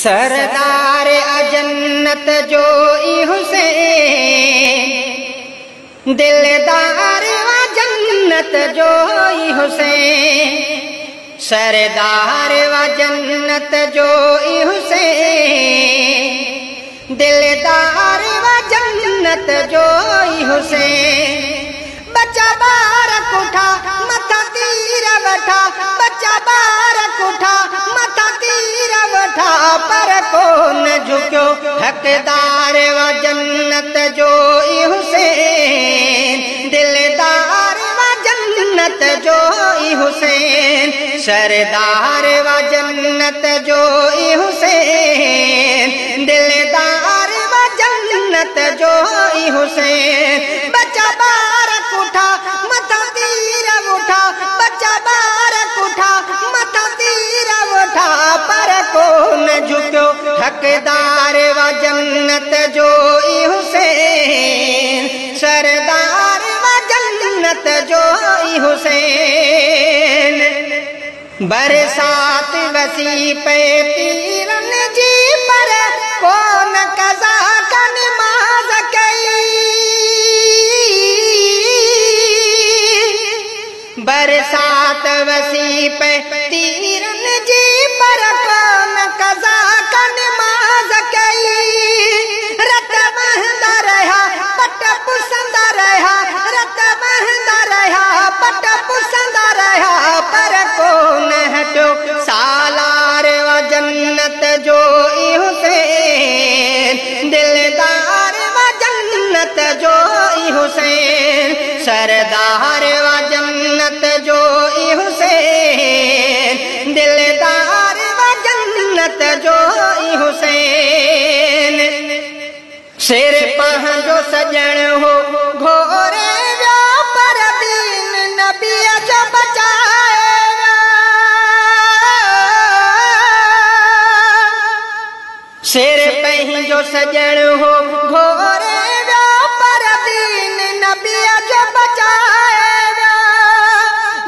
सरदार अजन्नत जो ई हुसैन, दिलदार अजन्नत जो ई हुसैन, सरदार अजन्नत जो ई हुसैन, दिलदार अजन्नत जो ई हुसैन। बच्चा बारक उठा मथा तीर वठा, बच्चा बारक उठा मथा तीर वठा, पर को न झुक्यो हकदार व जन्नत जो ई हुसैन, दिलदार व जन्नत जो ई हुसैन, सरदार व जन्नत जो ई हुसैन, दिलदार व जन्नत जो ई हुसैन। बच्चा बारक उठा मथा तीर उठा, बच्चा बारक उठा मथा तीर उठा, पर को न झुक्यो हकदार व जन्नत जो ई हुसैन, सरदार व जन्नत जो ई हुसैन। बरसात वसी पे तीरन जी पर कौन कज़ा का नमाज कई, बरसात वसी पे तीरन जी पर कौन कज़ा का नमाज कई। रत महंदा रहा पट पुसंदा रहा, रत महंदा रहा पट पुसंदा रहा, पर कौन हटो सालार व जन्नत जो ई हुसैन, दिलदार व जन्नत जो ई हुसैन, सरदार व जन्नत जो ई हुसैन, दिलदार व जन्नत जो ई हुसैन। सिर पह जो सजण हो घोरे व्या, पर दीन नबी जो बचाएगा। सिर पह जो सजण हो घोरे व्या, पर दीन नबी जो बचाएगा।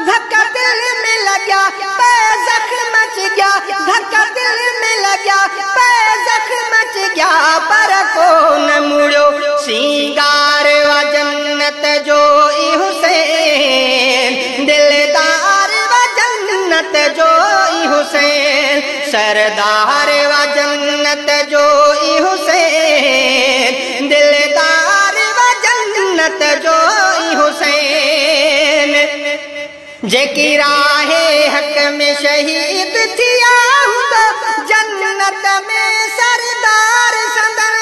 धक्का दिल में लगा पे जख्म मच गया, धक्का दिल में लगा पे जख्म मच गया, पर को न मुड़ो सिंगार व जन्नत जो ई हुसैन, दिलदार व जन्नत जो ई हुसैन, सरदार व जन्नत जो ई हुसैन, दिलदार व जन्नत जो ई हुसैन। जेकी राहे हक में शहीद थिया तो जन्नत में सरदार संदन,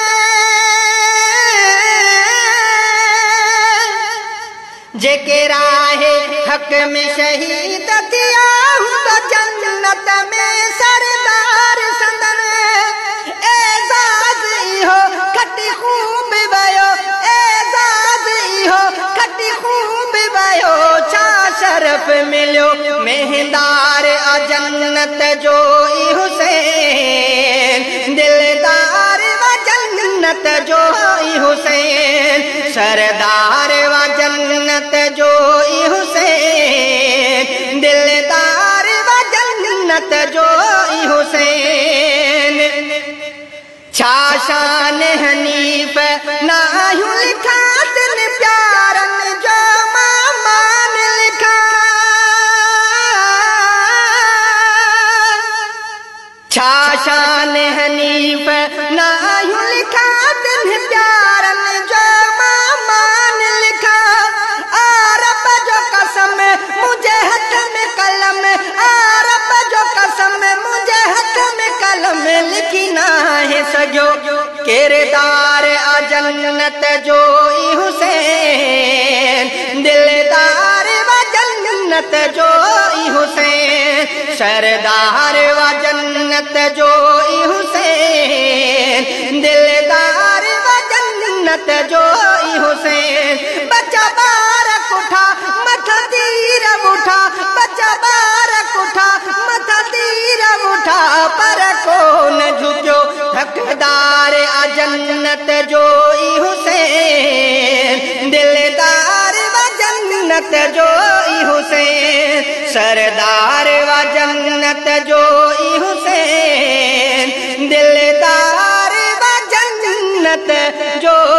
जेके राहे हक में शहीद थिया तो जन्नत में सरदार संदन। एजाज हो खटी खूब भयो, एजाज हो खटी खूब भयो, चा शरफ मिलो मेहंदार अजन्नत जो ई हुसैन, दिलदार व जन्नत जो ई हुसैन, सरदार व जन्नत जो ई हुसैन, दिलदार व जन्नत जो ई हुसैन। शान हनीफ नाहु लिखा तिन प्यारन जो मामान लिखा, शान हनीफ नाहु लिखा तिन प्यारन जो मामान लिखा। आरब जो कसम मुझे हाथ में कलम, आरब जो कसम मुझे हाथ में कलम, लिखी ना है सजो किरदार अजन्नत जो ई हुसैन, दिलदार व जन्नत जो ई हुसैन, सरदार व जन्नत जो ई हुसैन, दिलदार व जन्नत जो ई हुसैन। बच्चा बारक उठा मथा तीर उठा, बच्चा बारक उठा मथा तीर उठा, पर को न झुक्यो हकदार अजन्नत जो ई हुसैन, दिलदार व जन्नत जो ई हुसैन, सरदार व जन्नत जो ई हुसैन, दिल जो